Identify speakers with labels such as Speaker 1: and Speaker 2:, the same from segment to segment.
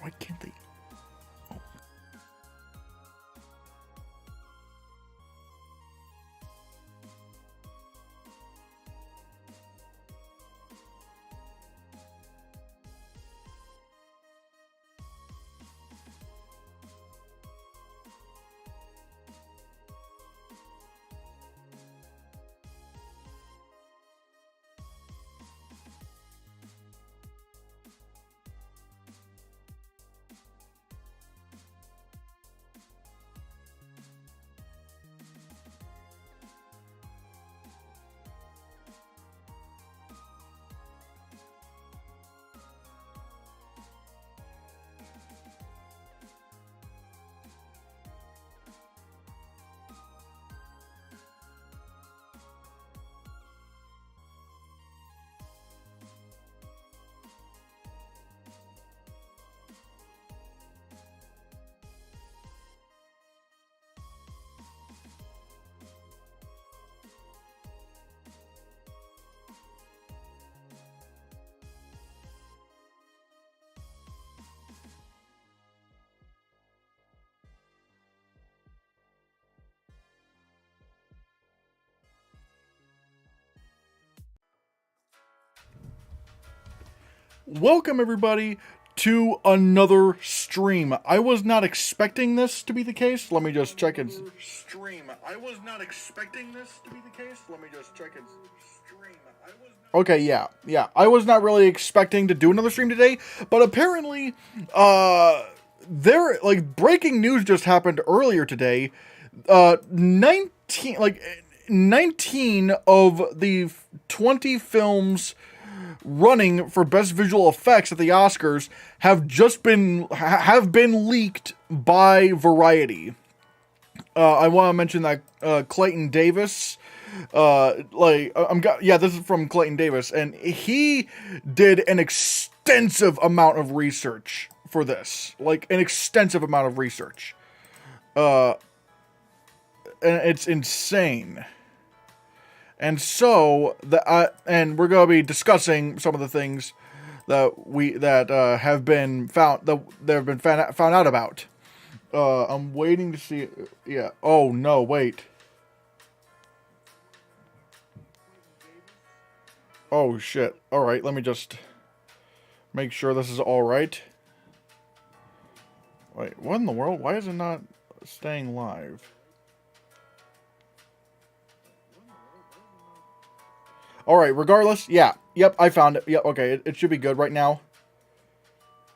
Speaker 1: Why can't they? Welcome everybody to another stream. I was not expecting this to be the case. Let me just check it. Okay, yeah. I was not really expecting to do another stream today, but apparently, breaking news just happened earlier today. 19 of the 20 films running for best visual effects at the Oscars have been leaked by Variety. I want to mention that Clayton Davis, this is from Clayton Davis, and he did an extensive amount of research for this, and it's insane. And so, and we're going to be discussing some of the things that have been found out about. I'm waiting to see. Yeah. Oh no! Wait. Oh shit! All right. Let me just make sure this is all right. Wait. What in the world? Why is it not staying live? Alright, regardless, yeah. Yep, I found it. Yep, okay, it should be good right now.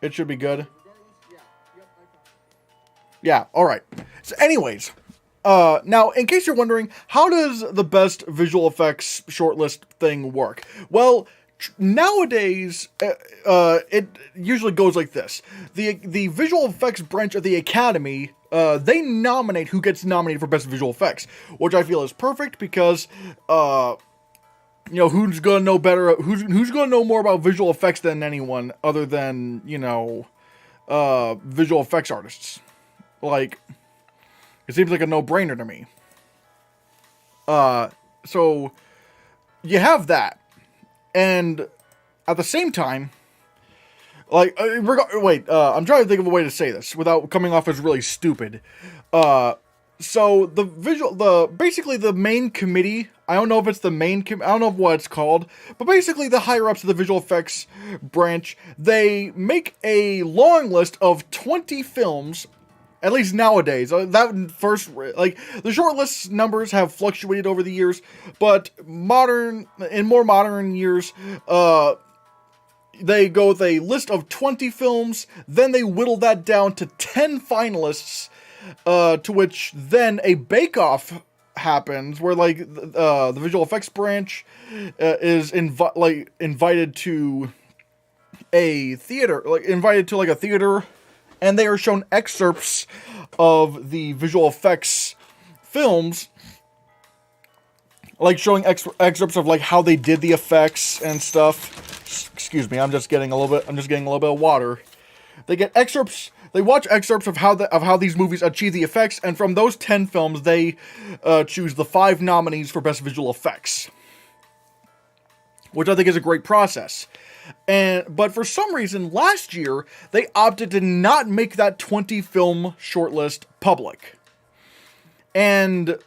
Speaker 1: It should be good. Yeah, alright. So anyways, now, in case you're wondering, how does the best visual effects shortlist thing work? Well, nowadays, it usually goes like this. The visual effects branch of the Academy, they nominate who gets nominated for best visual effects, which I feel is perfect because, who's gonna know better? Who's gonna know more about visual effects than anyone other than visual effects artists? It seems like a no-brainer to me. So you have that, and at the same time, I'm trying to think of a way to say this without coming off as really stupid. So basically the main committee, I don't know if it's the main I don't know what it's called, but basically the higher ups of the visual effects branch, they make a long list of 20 films, at least nowadays. The short list numbers have fluctuated over the years, but in more modern years, they go with a list of 20 films, then they whittle that down to 10 finalists, to which then a bake-off happens, where the visual effects branch is invited to a theater, a theater, and they are shown excerpts of the visual effects films, showing excerpts of how they did the effects and stuff. Excuse me, I'm just getting a little bit of water. They get excerpts. They watch excerpts of how these movies achieve the effects, and from those 10 films, they choose the 5 nominees for best visual effects. which I think is a great process. But for some reason, last year, they opted to not make that 20-film shortlist public. And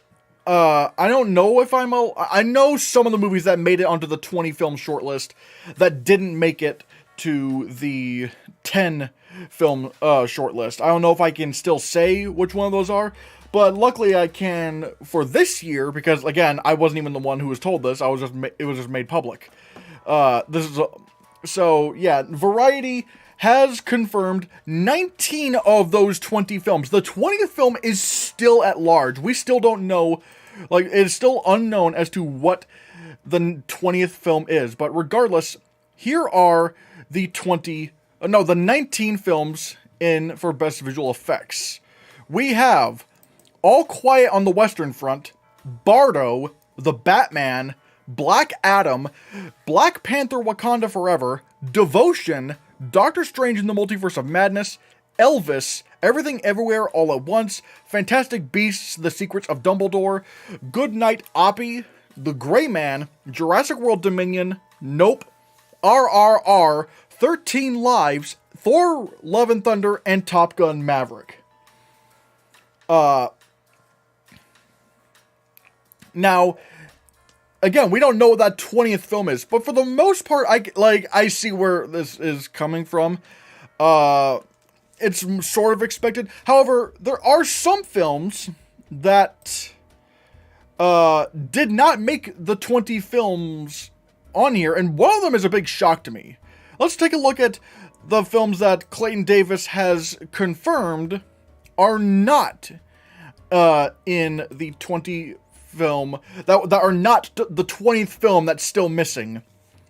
Speaker 1: I don't know if I know some of the movies that made it onto the 20-film shortlist that didn't make it to the 10-film shortlist. I don't know if I can still say which one of those are, but luckily I can for this year, because again, I wasn't even the one who was told this. It was just made public. So yeah, Variety has confirmed 19 of those 20 films. The 20th film is still at large. We still don't know, like, it is still unknown as to what the 20th film is. But regardless, here are the 19 films in for Best Visual Effects. We have All Quiet on the Western Front, Bardo, The Batman, Black Adam, Black Panther Wakanda Forever, Devotion, Doctor Strange in the Multiverse of Madness, Elvis, Everything Everywhere All at Once, Fantastic Beasts, The Secrets of Dumbledore, Good Night Oppy, The Gray Man, Jurassic World Dominion, Nope, RRR, 13 Lives, Thor Love and Thunder, and Top Gun Maverick. Now, again, we don't know what that 20th film is, but for the most part, I see where this is coming from. It's sort of expected. However, there are some films that did not make the 20 films on here, and one of them is a big shock to me. Let's take a look at the films that Clayton Davis has confirmed are not in the 20 film, that are not the 20th film that's still missing.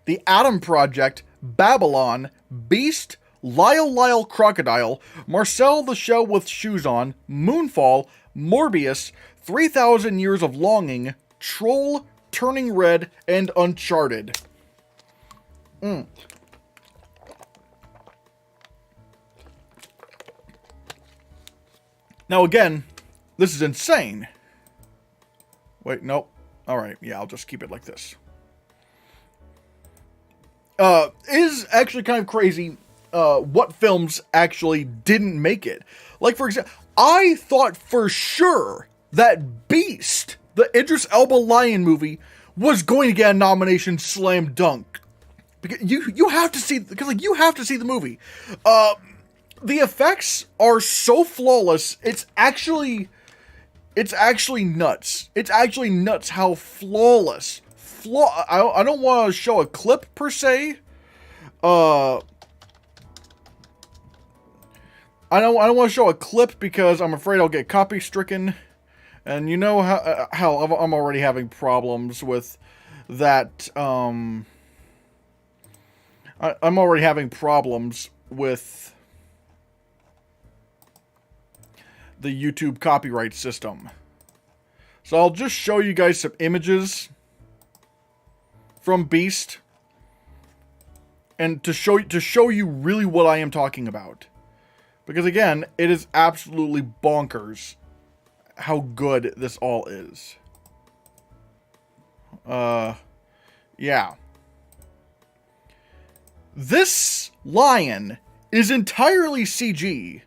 Speaker 1: The Atom Project, Babylon, Beast, Lyle Crocodile, Marcel the Shell with Shoes On, Moonfall, Morbius, 3,000 Years of Longing, Troll, Turning Red, and Uncharted. Now again, this is insane. Wait, nope. Alright, yeah, I'll just keep it like this. It is actually kind of crazy what films actually didn't make it. Like, for example, I thought for sure that Beast, the Idris Elba Lion movie, was going to get a nomination slam dunk. Because you have to see, because like you have to see the movie. The effects are so flawless, it's actually nuts. It's actually nuts how flawless. I don't want to show a clip per se. I don't want to show a clip because I'm afraid I'll get copy stricken, and you know how I'm already having problems with that. I'm already having problems with the YouTube copyright system. So I'll just show you guys some images from Beast, and to show you really what I am talking about. Because again, it is absolutely bonkers how good this all is. Yeah. This lion is entirely CG.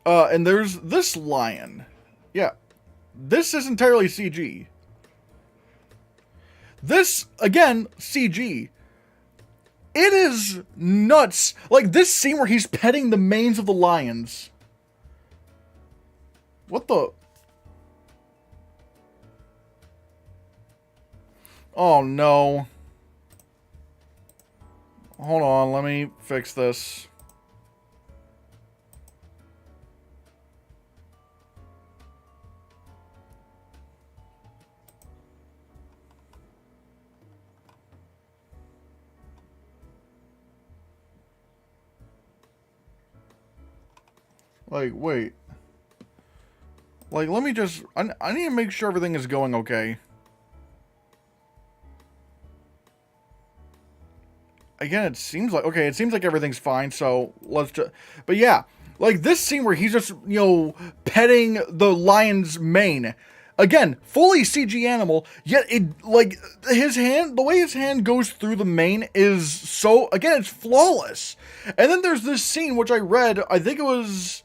Speaker 1: And there's this lion. Yeah. This is entirely CG. This, again, CG. It is nuts. Like, this scene where he's petting the manes of the lions. What the... Oh, no. Hold on, let me fix this. Like, wait. Like, let me just... I need to make sure everything is going okay. Again, it seems like... Okay, it seems like everything's fine, so let's just... But yeah, like, this scene where he's just, you know, petting the lion's mane. Again, fully CG animal, yet it, like, his hand, the way his hand goes through the mane is so, again, it's flawless. And then there's this scene, which I read, I think it was,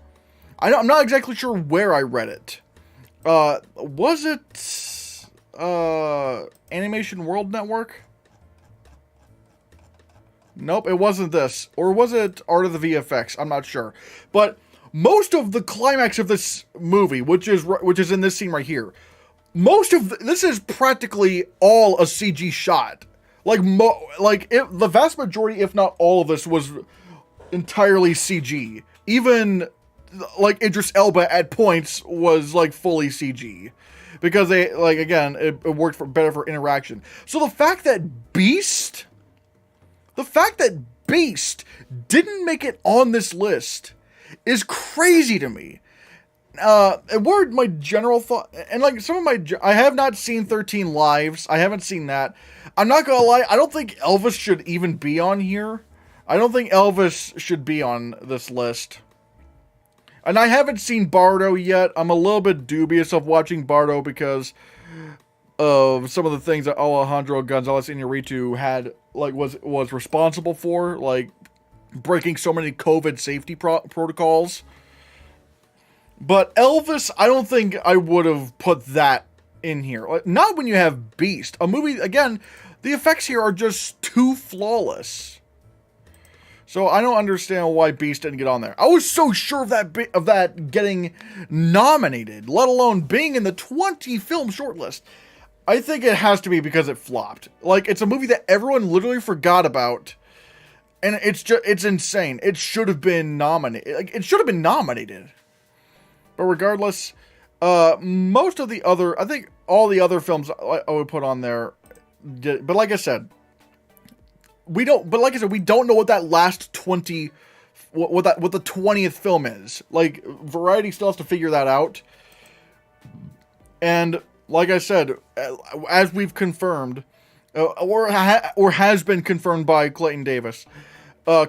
Speaker 1: I'm not exactly sure where I read it. Was it, Animation World Network? Nope, it wasn't this. Or was it Art of the VFX? I'm not sure. But most of the climax of this movie, which is in this scene right here, this is practically all a CG shot. Like the vast majority, if not all of this, was entirely CG. Even like Idris Elba at points was like fully CG, because they, like, again, it worked better for interaction. So the fact that Beast didn't make it on this list is crazy to me. Word, my general thought, and like I have not seen 13 Lives. I haven't seen that. I'm not gonna lie, I don't think Elvis should even be on here. I don't think Elvis should be on this list. And I haven't seen Bardo yet. I'm a little bit dubious of watching Bardo because of some of the things that Alejandro Gonzalez Iñárritu had, like, was responsible for, like breaking so many COVID safety protocols. But Elvis, I don't think I would have put that in here. Like, not when you have Beast. A movie, again, the effects here are just too flawless. So I don't understand why Beast didn't get on there. I was so sure of that getting nominated, let alone being in the 20 film shortlist. I think it has to be because it flopped. Like, it's a movie that everyone literally forgot about. And it's insane. It should have been nominated. Like, it should have been nominated. But regardless, most of the other, I think all the other films I would put on there did, but like I said, we don't know what that last 20, what the 20th film is. Like, Variety still has to figure that out. And like I said, as we've confirmed, or has been confirmed by Clayton Davis,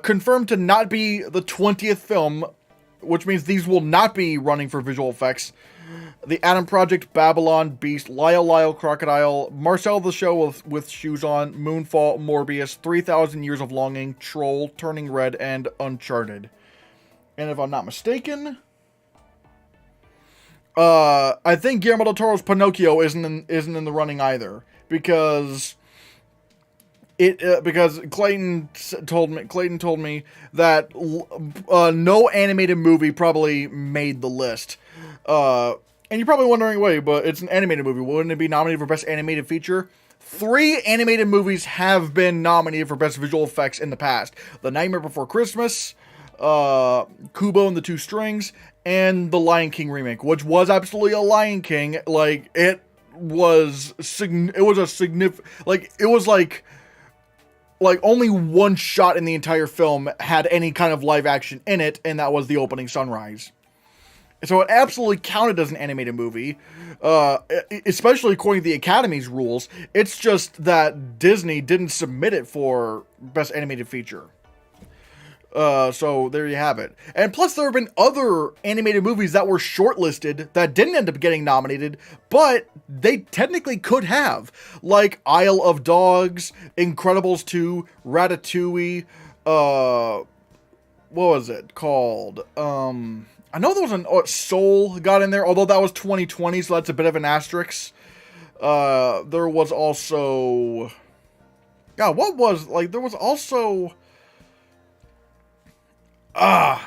Speaker 1: confirmed to not be the 20th film, which means these will not be running for visual effects. The Adam Project, Babylon, Beast, Lyle, Crocodile, Marcel the Show with Shoes On, Moonfall, Morbius, 3,000 Years of Longing, Troll, Turning Red, and Uncharted. And if I'm not mistaken, I think Guillermo del Toro's Pinocchio isn't in the running either, because Clayton told me that no animated movie probably made the list. And you're probably wondering, wait, but it's an animated movie. Wouldn't it be nominated for Best Animated Feature? 3 animated movies have been nominated for Best Visual Effects in the past. The Nightmare Before Christmas, Kubo and the Two Strings, and the Lion King remake, which was absolutely a Lion King. Like, it was only one shot in the entire film had any kind of live action in it, and that was the opening sunrise. So it absolutely counted as an animated movie, especially according to the Academy's rules. It's just that Disney didn't submit it for Best Animated Feature. So there you have it. And plus, there have been other animated movies that were shortlisted that didn't end up getting nominated, but they technically could have. Like Isle of Dogs, Incredibles 2, Ratatouille, what was it called? I know there was Soul got in there, although that was 2020, so that's a bit of an asterisk. There was also... God, there was also... I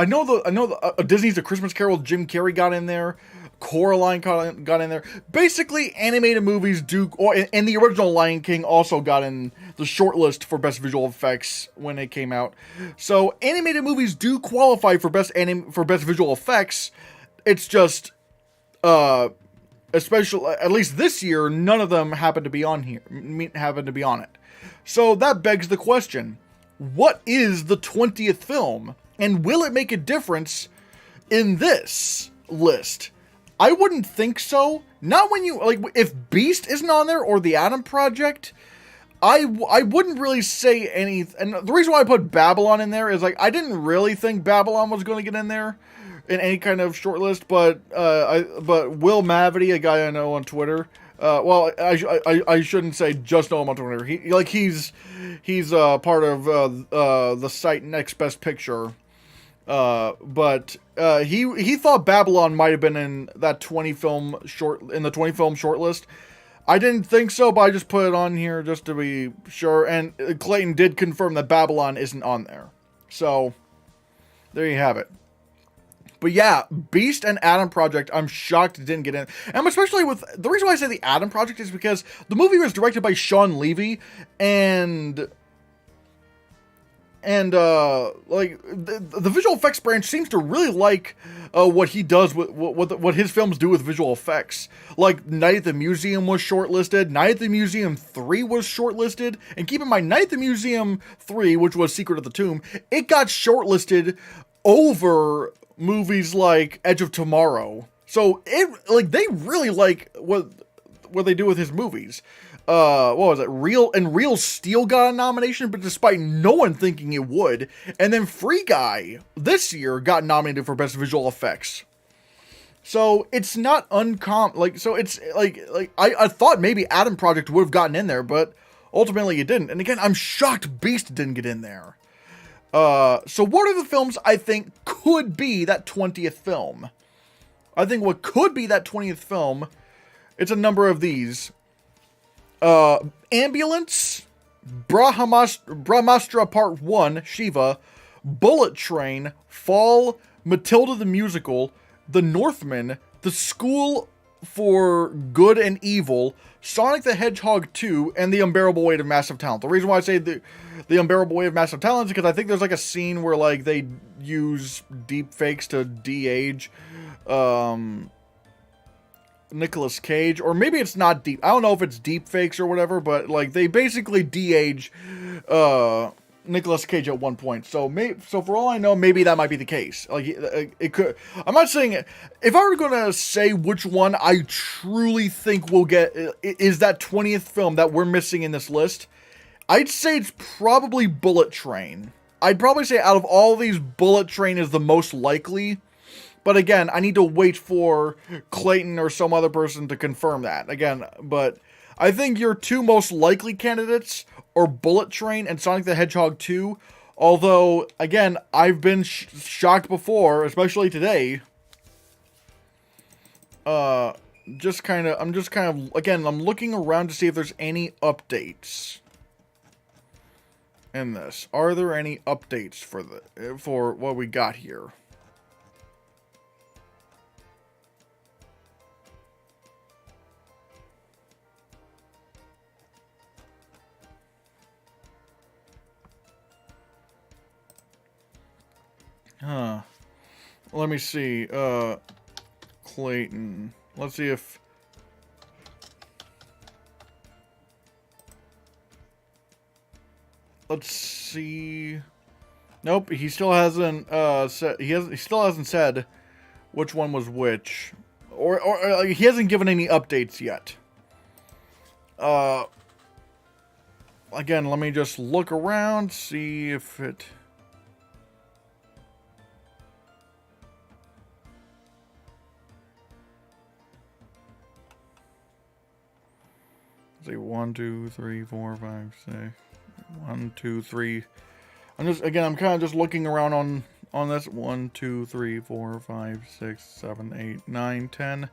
Speaker 1: know Disney's A Christmas Carol, Jim Carrey got in there. Coraline got in there. Basically, animated movies and the original Lion King also got in the shortlist for Best Visual Effects when it came out. So animated movies do qualify for Best Visual Effects. It's just, especially at least this year, none of them happen to be on it. So that begs the question: what is the 20th film, and will it make a difference in this list? I wouldn't think so. Not when you, like, if Beast isn't on there, or The Adam Project, I wouldn't really say anything. And the reason why I put Babylon in there is, like, I didn't really think Babylon was going to get in there. in any kind of shortlist, but Will Mavity, a guy I know on Twitter. Well, I shouldn't say just know him on Twitter. He's part of the site Next Best Picture. But he thought Babylon might have been in that 20 film shortlist. I didn't think so, but I just put it on here just to be sure. And Clayton did confirm that Babylon isn't on there. So there you have it. But yeah, Beast and Adam Project, I'm shocked it didn't get in. And I'm especially with, the reason why I say the Adam Project is because the movie was directed by Sean Levy, and like the visual effects branch seems to really like what he does with what his films do with visual effects. Like Night at the Museum was shortlisted, Night at the Museum 3 was shortlisted, and keep in mind Night at the Museum 3, which was Secret of the Tomb, it got shortlisted over movies like Edge of Tomorrow. So they really like what they do with his movies. What was it? Real Steel got a nomination, but despite no one thinking it would. And then Free Guy this year got nominated for Best Visual Effects. So it's not uncommon. Like, so it's like I thought maybe Adam Project would have gotten in there, but ultimately it didn't. And again, I'm shocked Beast didn't get in there. So what are the films I think could be that 20th film? I think what could be that 20th film, it's a number of these. Ambulance, Brahmastra Part 1, Shiva, Bullet Train, Fall, Matilda the Musical, The Northman, The School for Good and Evil, Sonic the Hedgehog 2, and The Unbearable Weight of Massive Talent. The reason why I say the Unbearable Weight of Massive Talent is because I think there's like a scene where like they use deep fakes to de-age Nicolas Cage, or maybe it's not deep. I don't know if it's deep fakes or whatever, but like they basically de-age Nicolas Cage at one point. So for all I know, maybe that might be the case. Like it could. I'm not saying it. If I were going to say which one I truly think will get is that 20th film that we're missing in this list, I'd say it's probably Bullet Train. I'd probably say out of all these, Bullet Train is the most likely. But again, I need to wait for Clayton or some other person to confirm that. Again, but I think your two most likely candidates are Bullet Train and Sonic the Hedgehog 2. Although, again, I've been shocked before, especially today. I'm just kind of, again, I'm looking around to see if there's any updates in this. Are there any updates for what we got here? Huh. Let me see. Clayton. Let's see if... Let's see... Nope, he still hasn't, said... He still hasn't said which one was which. Or he hasn't given any updates yet. Again, let me just look around, see if it... See, 1, 2, 3, 4, 5, 6. 1, 2, 3. I'm kind of just looking around on this. 1, 2, 3, 4, 5, 6, 7, 8, 9, 10,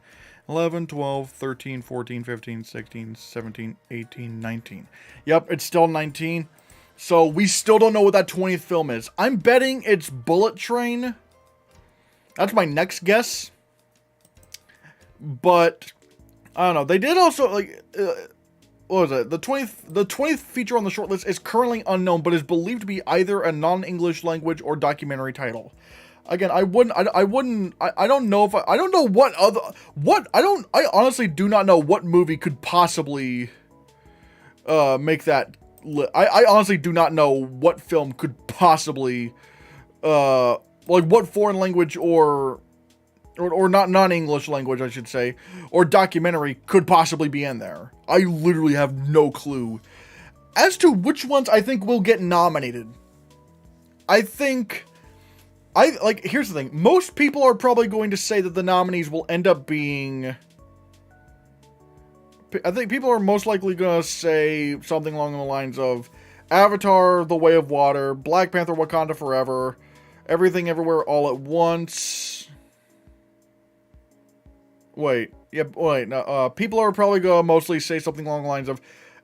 Speaker 1: 11, 12, 13, 14, 15, 16, 17, 18, 19. Yep, it's still 19. So we still don't know what that 20th film is. I'm betting it's Bullet Train. That's my next guess. But I don't know. They did also like. What was it? The 20th feature on the shortlist is currently unknown, but is believed to be either a non-English language or documentary title. Again, I don't know if I don't know I honestly do not know what movie could possibly make that I honestly do not know what film could possibly like what foreign language or not non-English language, I should say, or documentary could possibly be in there. I literally have no clue. As to which ones I think will get nominated, I think here's the thing. Most people are probably going to say that the nominees will end up being... I think people are most likely going to say something along the lines of Avatar, The Way of Water, Black Panther, Wakanda Forever, Everything Everywhere All at Once. People are probably going to mostly say something along the lines of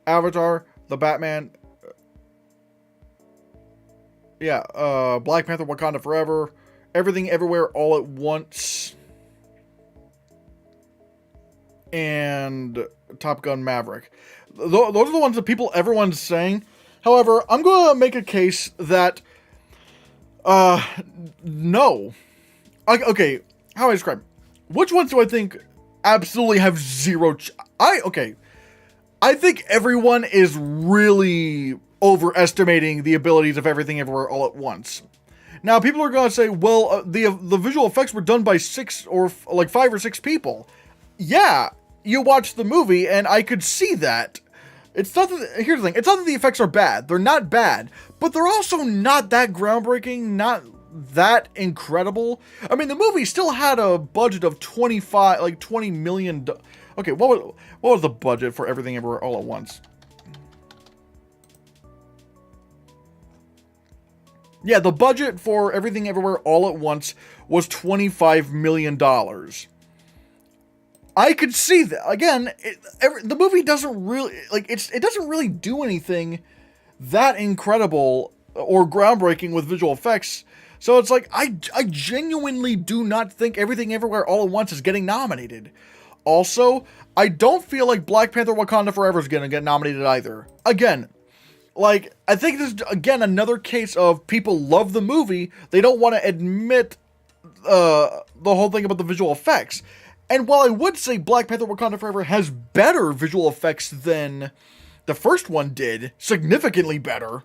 Speaker 1: Avatar, The Batman, Black Panther, Wakanda Forever, Everything Everywhere All at Once, and Top Gun Maverick. Those are the ones that everyone's saying. However, I'm going to make a case that, no. Okay, how do I describe it? Which ones do I think absolutely have zero... I think everyone is really overestimating the abilities of Everything Everywhere All at Once. Now, people are going to say, well, the visual effects were done by 5 or 6 people. Yeah, you watch the movie, and I could see that. It's not that, here's the thing, it's not that the effects are bad. They're not bad, but they're also not that groundbreaking, not that incredible. I mean, the movie still had a budget of $20 million. Okay, what was the budget for Everything Everywhere All at Once? Yeah, the budget for Everything Everywhere All at Once was $25 million. I could see that. Again, the movie doesn't really, it doesn't really do anything that incredible or groundbreaking with visual effects. So it's like, I genuinely do not think Everything Everywhere All at Once is getting nominated. Also, I don't feel like Black Panther Wakanda Forever is going to get nominated either. Again, I think this is, again, another case of people love the movie, they don't want to admit the whole thing about the visual effects. And while I would say Black Panther Wakanda Forever has better visual effects than the first one did, significantly better,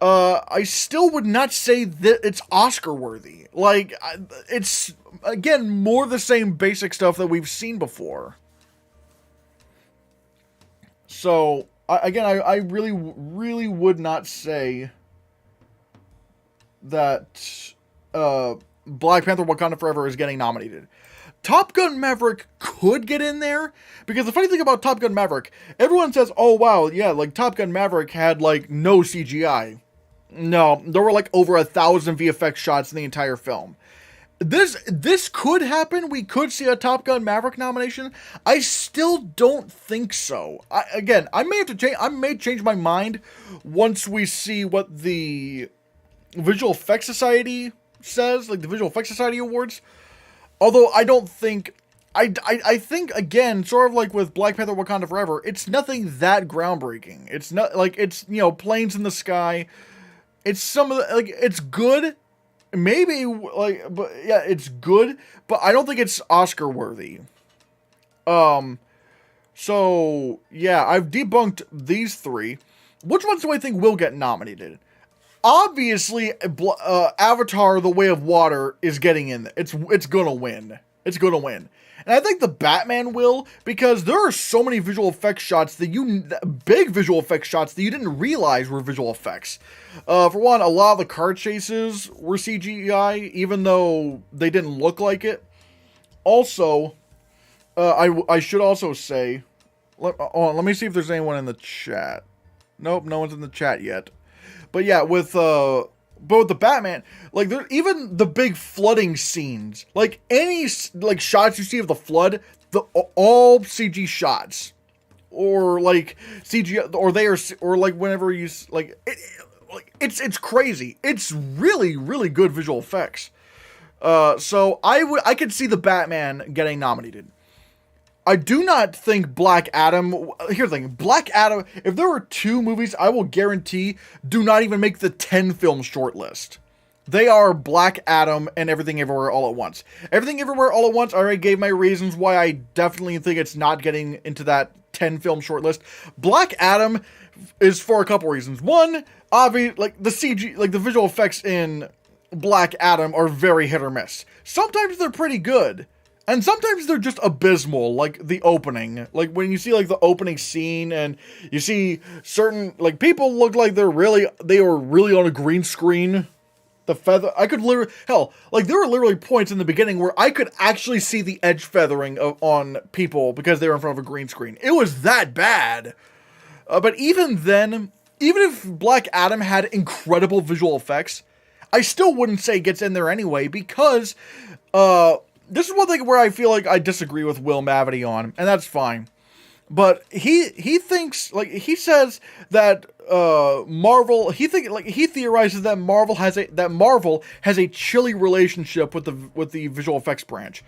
Speaker 1: I still would not say that it's Oscar-worthy. It's, again, more the same basic stuff that we've seen before. So, I really, really would not say that Black Panther Wakanda Forever is getting nominated. Top Gun Maverick could get in there, because the funny thing about Top Gun Maverick, everyone says, oh wow, yeah, Top Gun Maverick had, no CGI. No, there were, over 1,000 VFX shots in the entire film. This could happen, we could see a Top Gun Maverick nomination. I still don't think so. I may change my mind once we see what the Visual Effects Society says, the Visual Effects Society Awards. Although I don't think, I think, again, sort of like with Black Panther Wakanda Forever, it's nothing that groundbreaking. It's not, it's, planes in the sky. It's some of the, it's good, maybe, but yeah, it's good, but I don't think it's Oscar worthy. So, yeah, I've debunked these 3. Which ones do I think will get nominated? Obviously, Avatar: The Way of Water is getting in there. It's gonna win. It's gonna win. And I think the Batman will, because there are so many visual effects shots big visual effects shots that you didn't realize were visual effects. For one, a lot of the car chases were CGI, even though they didn't look like it. Also, I should also say, let me see if there's anyone in the chat. Nope, no one's in the chat yet. But yeah, with the Batman, even the big flooding scenes, any shots you see of the flood, all CG shots, or CG, or whenever you it's crazy. It's really, really good visual effects. So I could see the Batman getting nominated. I do not think Black Adam... Here's the thing. Black Adam... If there were 2 movies, I will guarantee do not even make the 10-film shortlist. They are Black Adam and Everything Everywhere All at Once. Everything Everywhere All at Once, I already gave my reasons why I definitely think it's not getting into that 10-film shortlist. Black Adam is for a couple reasons. One, obviously, the CG... the visual effects in Black Adam are very hit or miss. Sometimes they're pretty good. And sometimes they're just abysmal, like the opening. When you see, the opening scene, and you see certain, people look like they were really on a green screen. the feather. I could literally, hell, like there were literally points in the beginning where I could actually see the edge feathering on people because they were in front of a green screen. It was that bad. But even then, even if Black Adam had incredible visual effects, I still wouldn't say it gets in there anyway because, this is one thing where I feel like I disagree with Will Mavity on, and that's fine. But he thinks, like, he says that Marvel, he theorizes that Marvel has a chilly relationship with the visual effects branch.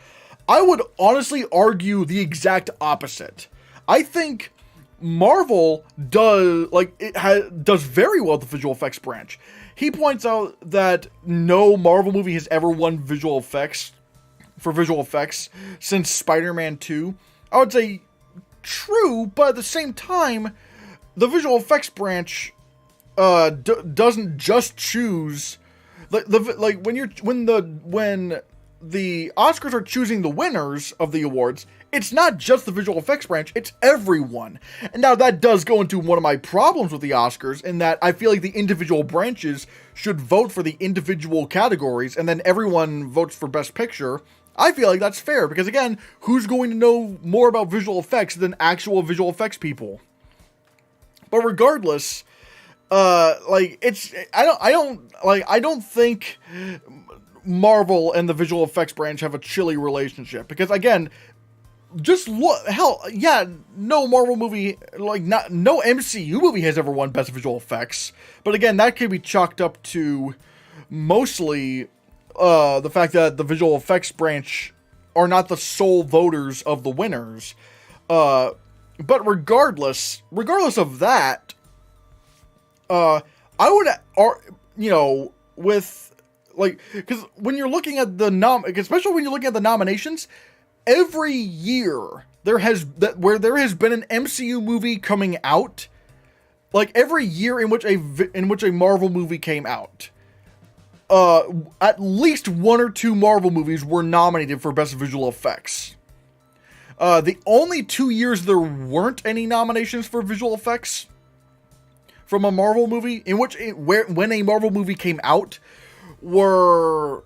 Speaker 1: I would honestly argue the exact opposite. I think Marvel does very well with the visual effects branch. He points out that no Marvel movie has ever won visual effects since Spider-Man 2. I would say true, but at the same time, the visual effects branch doesn't just choose when the Oscars are choosing the winners of the awards. It's not just the visual effects branch, it's everyone. And now that does go into one of my problems with the Oscars, in that I feel like the individual branches should vote for the individual categories, and then everyone votes for Best Picture. I feel like that's fair, because again, who's going to know more about visual effects than actual visual effects people? But regardless, I don't think Marvel and the visual effects branch have a chilly relationship, because again, just look, hell, yeah, no Marvel movie, no MCU movie has ever won Best Visual Effects, but again, that could be chalked up to mostly the fact that the visual effects branch are not the sole voters of the winners. But regardless of that, I would, because when you're looking at especially when you're looking at the nominations, every year there has been an MCU movie coming out, like every year in which a Marvel movie came out, at least one or two Marvel movies were nominated for Best Visual Effects. The only 2 years there weren't any nominations for visual effects from a Marvel movie, when a Marvel movie came out, were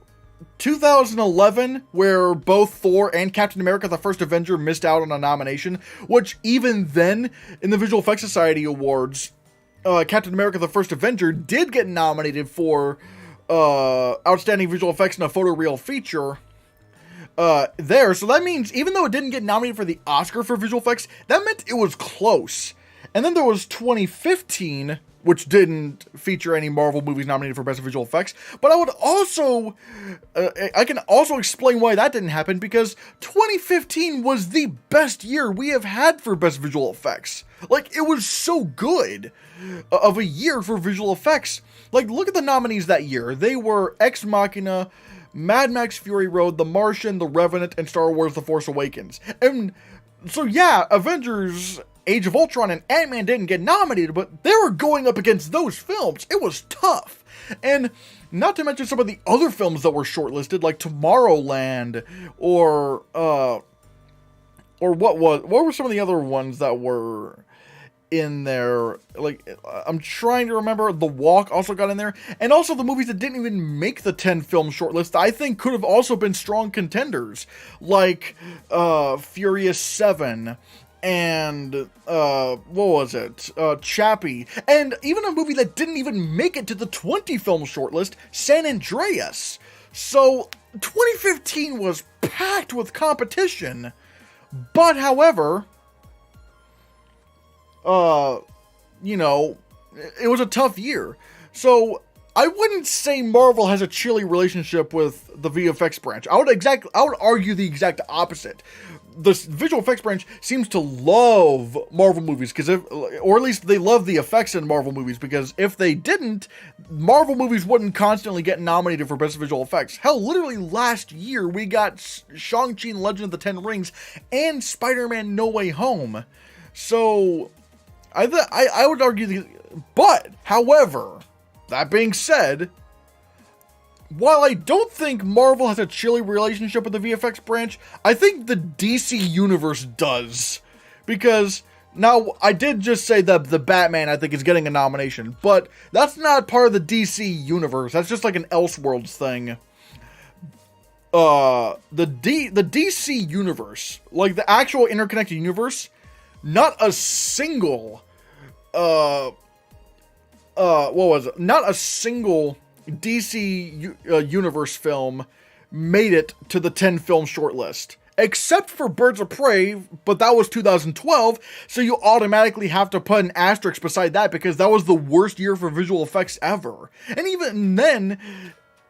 Speaker 1: 2011, where both Thor and Captain America: The First Avenger missed out on a nomination, which even then, in the Visual Effects Society Awards, Captain America: The First Avenger did get nominated for Outstanding Visual Effects in a Photoreal Feature there. So that means, even though it didn't get nominated for the Oscar for visual effects, that meant it was close. And then there was 2015, which didn't feature any Marvel movies nominated for Best Visual Effects. But I would also, I can also explain why that didn't happen, because 2015 was the best year we have had for Best Visual Effects. Like, it was so good of a year for visual effects. Like, look at the nominees that year. They were Ex Machina, Mad Max Fury Road, The Martian, The Revenant, and Star Wars The Force Awakens. And so yeah, Avengers Age of Ultron and Ant-Man didn't get nominated, but they were going up against those films. It was tough. And not to mention some of the other films that were shortlisted, like Tomorrowland, or what were some of the other ones that were in there? Like, I'm trying to remember. The Walk also got in there, and also the movies that didn't even make the 10 film shortlist, I think could have also been strong contenders, like Furious 7, and what was it? Chappie, and even a movie that didn't even make it to the 20 film shortlist, San Andreas. So 2015 was packed with competition, but however, it was a tough year. So I wouldn't say Marvel has a chilly relationship with the VFX branch. I would argue the exact opposite. The visual effects branch seems to love Marvel movies, or at least they love the effects in Marvel movies, because if they didn't, Marvel movies wouldn't constantly get nominated for Best Visual Effects. Hell, literally last year we got Shang-Chi and Legend of the Ten Rings and Spider-Man No Way Home. So I would argue but however, that being said, while I don't think Marvel has a chilly relationship with the VFX branch, I think the DC Universe does. Because Now, I did just say that the Batman, I think, is getting a nomination, but that's not part of the DC universe. That's just like an Elseworlds thing. The DC universe, like the actual interconnected universe, not a single, what was it? Not a single DC universe film made it to the 10 film shortlist. Except for Birds of Prey, but that was 2012, so you automatically have to put an asterisk beside that because that was the worst year for visual effects ever. And even then,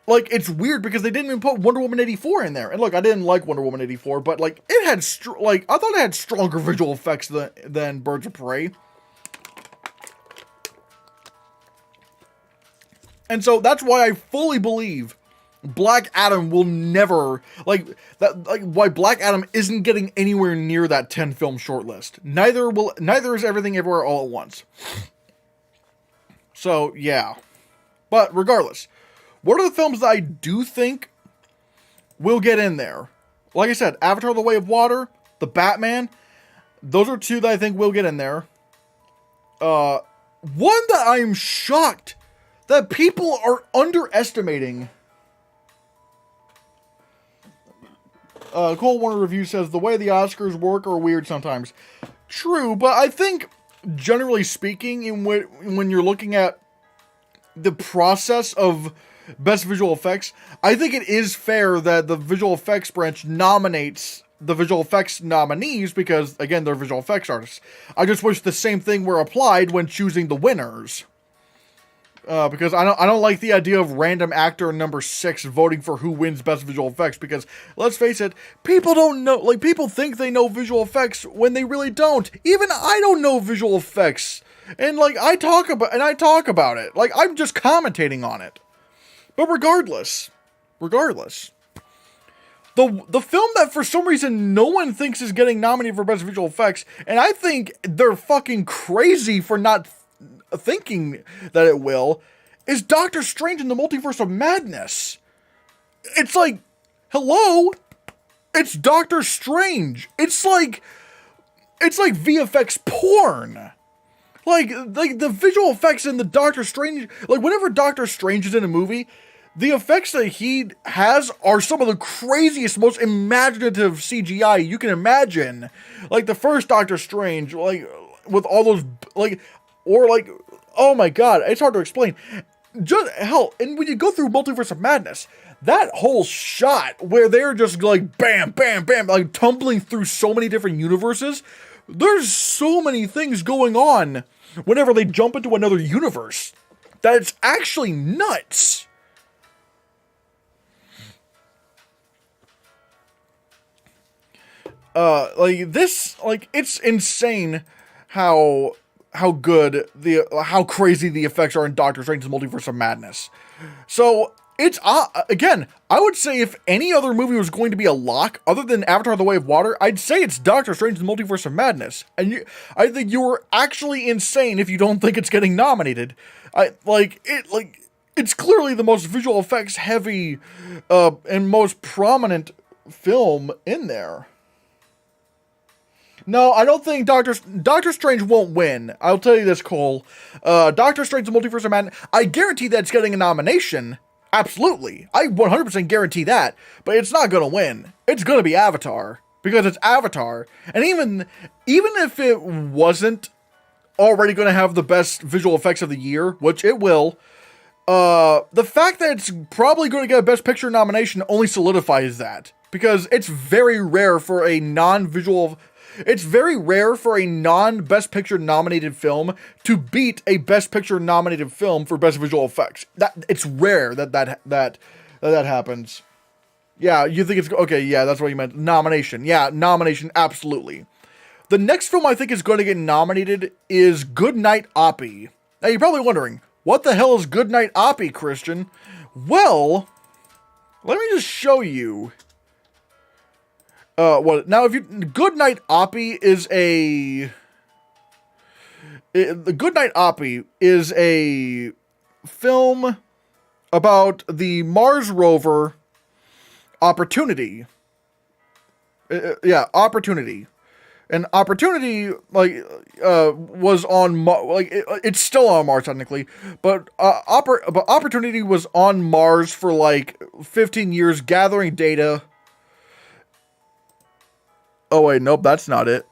Speaker 1: like, it's weird because they didn't even put Wonder Woman 84 in there. And look, I didn't like Wonder Woman 84, but, like, it had, I thought it had stronger visual effects than Birds of Prey. And so that's why I fully believe Black Adam will never, why Black Adam isn't getting anywhere near that 10 film shortlist. Neither is Everything Everywhere All at Once. So, yeah. But regardless, what are the films that I do think will get in there? Like I said, Avatar: The Way of Water, The Batman, those are two that I think will get in there. One that I'm shocked that people are underestimating. Cole Warner Review says, the way the Oscars work are weird sometimes. True, but I think, generally speaking, when you're looking at the process of Best Visual Effects, I think it is fair that the Visual Effects branch nominates the Visual Effects nominees because, again, they're visual effects artists. I just wish the same thing were applied when choosing the winners. Because I don't like the idea of random actor number 6 voting for who wins Best Visual Effects, because, let's face it, people don't know, like, people think they know visual effects when they really don't. Even I don't know visual effects. And, like, I talk about it. Like, I'm just commentating on it. But regardless, the film that for some reason no one thinks is getting nominated for Best Visual Effects, and I think they're fucking crazy for not thinking that it will, is Doctor Strange in the Multiverse of Madness. It's like, hello? It's Doctor Strange. It's like VFX porn. Like the visual effects in the Doctor Strange, like whenever Doctor Strange is in a movie, the effects that he has are some of the craziest, most imaginative CGI you can imagine. Like the first Doctor Strange, like with all those, like, or like, oh my god, it's hard to explain. Just, hell, and when you go through Multiverse of Madness, that whole shot where they're just like bam, bam, bam, like tumbling through so many different universes, there's so many things going on whenever they jump into another universe that it's actually nuts. Like this, like it's insane how good how crazy the effects are in Doctor Strange's Multiverse of Madness. So it's again, I would say if any other movie was going to be a lock other than Avatar: The Way of Water, I'd say it's Doctor Strange's Multiverse of Madness. And I think you were actually insane if you don't think it's getting nominated. It's clearly the most visual effects heavy and most prominent film in there. No, I don't think Doctor Strange won't win. I'll tell you this, Cole. Doctor Strange's Multiverse of Madness, I guarantee that it's getting a nomination. Absolutely. I 100% guarantee that. But it's not going to win. It's going to be Avatar. Because it's Avatar. And even if it wasn't already going to have the best visual effects of the year, which it will, the fact that it's probably going to get a Best Picture nomination only solidifies that. Because it's very rare for a non-Best Picture nominated film to beat a Best Picture nominated film for Best Visual Effects. It's rare that happens. Yeah, you think it's okay? Yeah, that's what you meant. Nomination. Yeah, nomination. Absolutely. The next film I think is going to get nominated is Goodnight Oppy. Now you're probably wondering, what the hell is Goodnight Oppy, Christian? Well, let me just show you. Goodnight Oppy is Goodnight Oppy is a film about the Mars rover Opportunity. Opportunity. And Opportunity, was on it's still on Mars technically, but Opportunity was on Mars for like 15 years gathering data. Oh wait, nope, that's not it.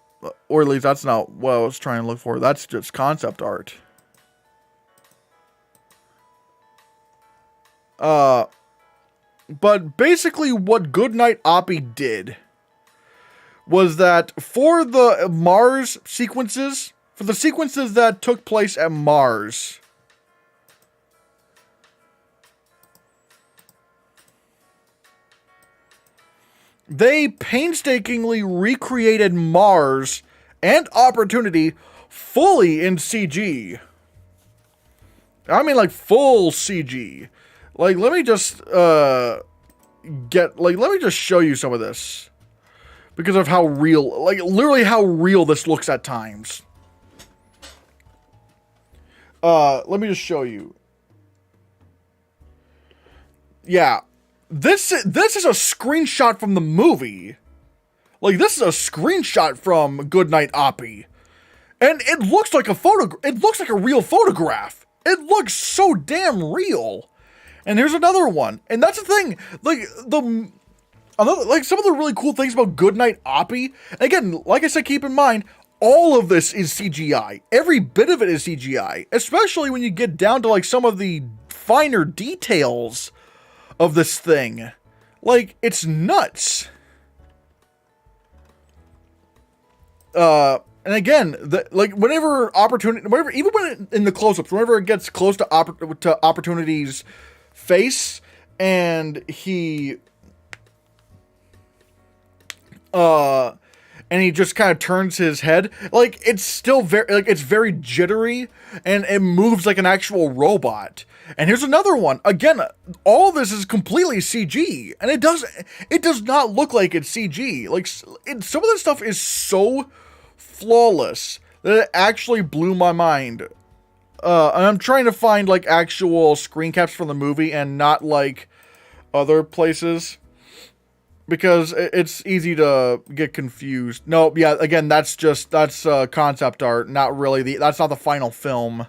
Speaker 1: Or at least that's not what I was trying to look for. That's just concept art. But basically what Goodnight Oppy did was that for the Mars sequences, for the sequences that took place at Mars, they painstakingly recreated Mars and Opportunity fully in CG. I mean, like, full CG. Like, let me just, let me just show you some of this. Because of how real, like, literally how real this looks at times. Let me just show you. Yeah. This is a screenshot from the movie. Like, this is a screenshot from Goodnight Oppy. And it looks like it looks like a real photograph. It looks so damn real. And here's another one. And that's the thing. Like, some of the really cool things about Goodnight Oppy, again, like I said, keep in mind, all of this is CGI. Every bit of it is CGI. Especially when you get down to, like, some of the finer details of this thing. Like, it's nuts. And again, whenever Opportunity, even when in the close-ups, whenever it gets close to Opportunity's face, and he just kind of turns his head, like, it's still it's very jittery, and it moves like an actual robot. And here's another one. Again, all this is completely CG, and it does not look like it's CG. Like, some of this stuff is so flawless that it actually blew my mind. And I'm trying to find, like, actual screen caps from the movie and not, like, other places, because it's easy to get confused. No, yeah, again, that's concept art, not really that's not the final film.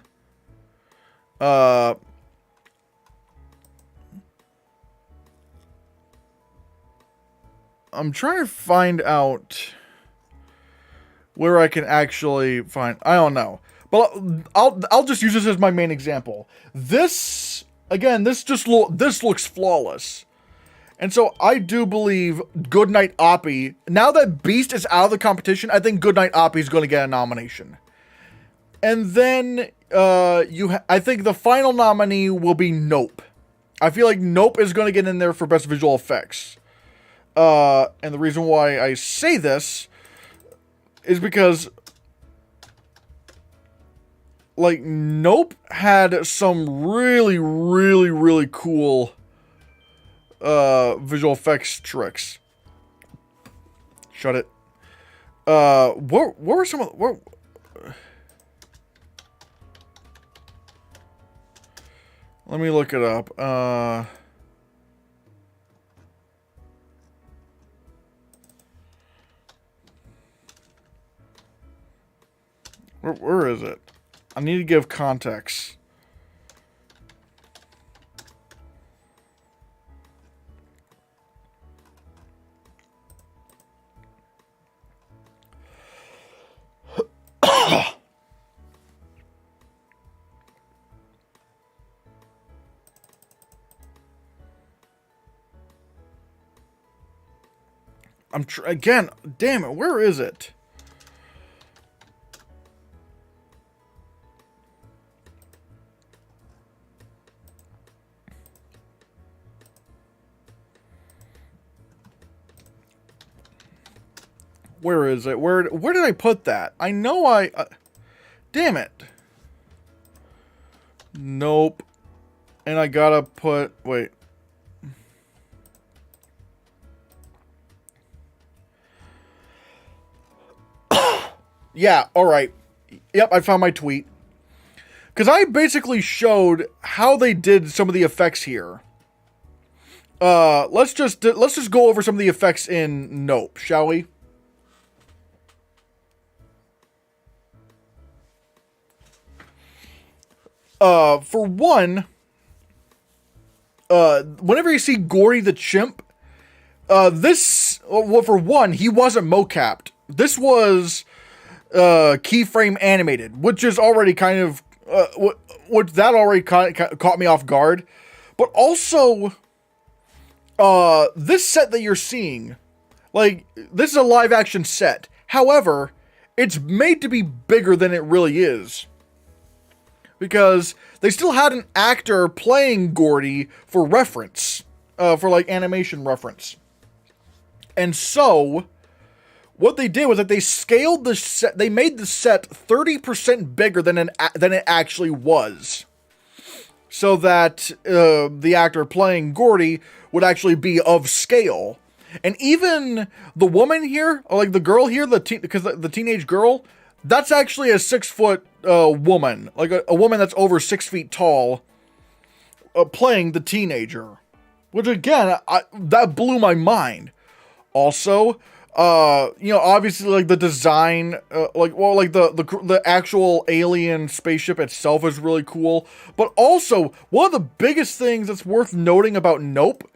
Speaker 1: I'm trying to find out where I can actually find, I don't know. But I'll just use this as my main example. This, again, this looks flawless. And so I do believe Goodnight Oppy, now that Beast is out of the competition, I think Goodnight Oppy is going to get a nomination. And then I think the final nominee will be Nope. I feel like Nope is going to get in there for best visual effects. And the reason why I say this is because, like, Nope had some really, really, really cool visual effects tricks. Shut it. What were some of let me look it up. Where is it? I need to give context. Again, damn it, where is it? Where is it? Where did I put that? I know damn it. Nope. And I gotta put, wait. Yeah, alright. Yep, I found my tweet. Because I basically showed how they did some of the effects here. Let's just go over some of the effects in Nope, shall we? For one, whenever you see Gordy the chimp, well, for one, he wasn't mocapped. This was keyframe animated, which is already kind of what that already caught me off guard. But also, this set that you're seeing, like, this is a live action set. However, it's made to be bigger than it really is. Because they still had an actor playing Gordy for reference. For like animation reference. And so, what they did was that they scaled the set, they made the set 30% bigger than it actually was. So that the actor playing Gordy would actually be of scale. And even the woman here, or like the girl here, because the teenage girl, that's actually a 6-foot woman. Like a woman that's over 6 feet tall, playing the teenager. Which again, that blew my mind. Also, obviously, like the design, the actual alien spaceship itself is really cool. But also, one of the biggest things that's worth noting about Nope,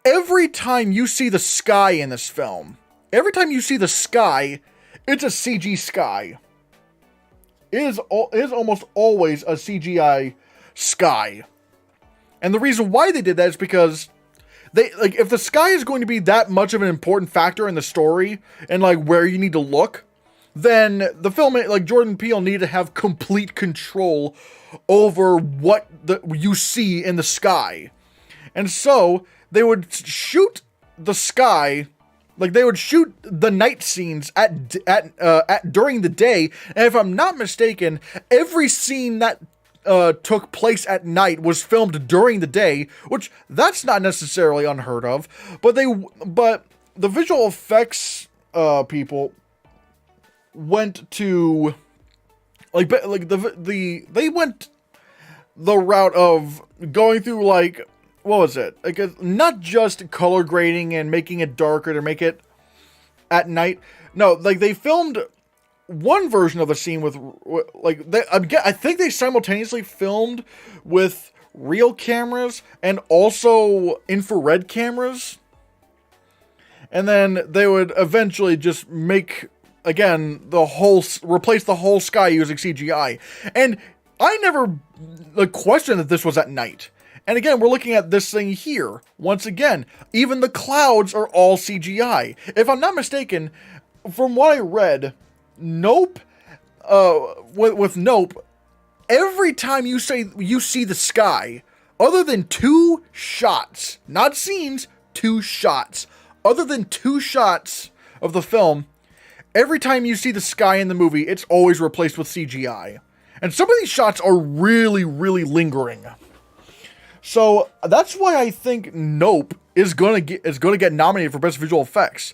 Speaker 1: every time you see the sky in this film, every time you see the sky, it's a CG sky. It is almost always a CGI sky. And the reason why they did that is because if the sky is going to be that much of an important factor in the story and like where you need to look, then the film, like Jordan Peele, needed to have complete control over what you see in the sky. And so they would shoot the sky, like they would shoot the night scenes during the day. And if I'm not mistaken, every scene that took place at night was filmed during the day, which that's not necessarily unheard of. But the visual effects people went to they went the route of going through like, what was it? Like not just color grading and making it darker to make it at night. No, like they filmed one version of the scene with, like, I think they simultaneously filmed with real cameras and also infrared cameras. And then they would eventually just make, again, replace the whole sky using CGI. And I never questioned that this was at night. And again, we're looking at this thing here. Once again, even the clouds are all CGI. If I'm not mistaken, from what I read, Nope, with Nope, every time you see the sky, other than 2 shots, not scenes, 2 shots, other than 2 shots of the film, every time you see the sky in the movie, it's always replaced with CGI. And some of these shots are really, really lingering. So that's why I think Nope is gonna get nominated for Best Visual Effects.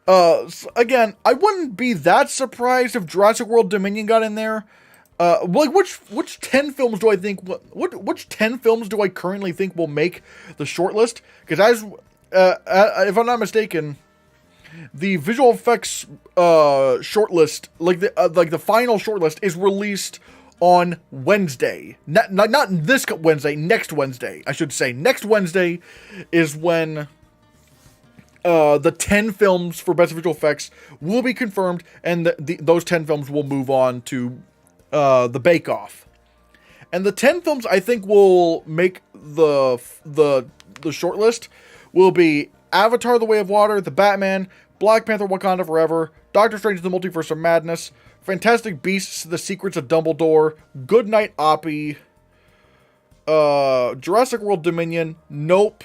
Speaker 1: Again, I wouldn't be that surprised if Jurassic World Dominion got in there. Like which 10 films do I think? Which 10 films do I currently think will make the shortlist? Because if I'm not mistaken, the visual effects shortlist, like the final shortlist, is released on Wednesday. Not this Wednesday. Next Wednesday, I should say. Next Wednesday is when the 10 films for Best Visual Effects will be confirmed, and those 10 films will move on to the Bake Off. And the 10 films I think will make the shortlist will be Avatar: The Way of Water, The Batman, Black Panther: Wakanda Forever, Doctor Strange: The Multiverse of Madness, Fantastic Beasts: The Secrets of Dumbledore, Goodnight Oppy, Jurassic World Dominion, Nope,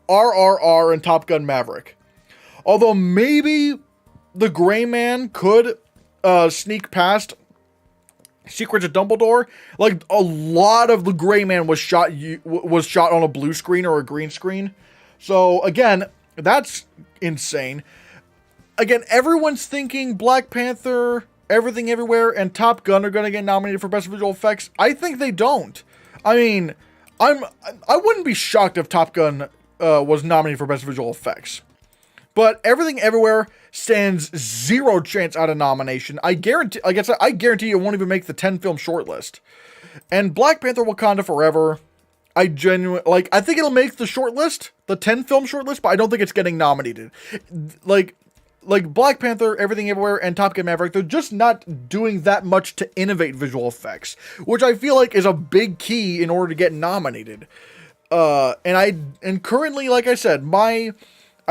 Speaker 1: RRR, and Top Gun Maverick. Although maybe The Gray Man could sneak past Secrets of Dumbledore. Like, a lot of The Gray Man was shot on a blue screen or a green screen. So, again, that's insane. Again, everyone's thinking Black Panther, Everything Everywhere, and Top Gun are going to get nominated for Best Visual Effects. I think they don't. I mean, I wouldn't be shocked if Top Gun was nominated for Best Visual Effects. But Everything Everywhere stands zero chance out of nomination. I guarantee, like I said, I guarantee it won't even make the 10-film shortlist. And Black Panther: Wakanda Forever, I think it'll make the shortlist, the 10-film shortlist, but I don't think it's getting nominated. Like Black Panther, Everything Everywhere, and Top Gun Maverick, they're just not doing that much to innovate visual effects, which I feel like is a big key in order to get nominated. And currently, like I said, I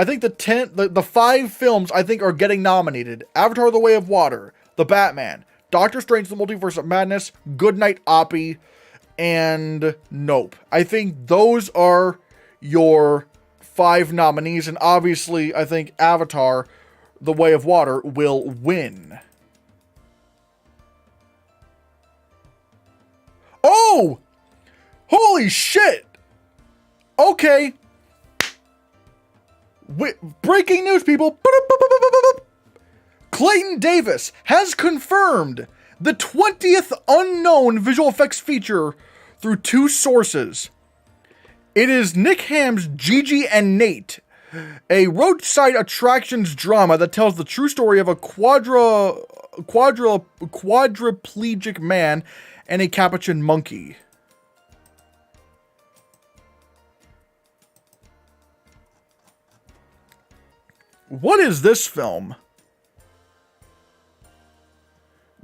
Speaker 1: think the 5 films I think are getting nominated: Avatar: The Way of Water, The Batman, Doctor Strange: The Multiverse of Madness, Goodnight, Oppy, and Nope. I think those are your 5 nominees, and obviously I think Avatar: The Way of Water will win. Oh! Holy shit! Okay. Breaking news, people. Clayton Davis has confirmed the 20th unknown visual effects feature through 2 sources. It is Nick Ham's Gigi and Nate, a roadside attractions drama that tells the true story of a quadriplegic man and a capuchin monkey. What is this film?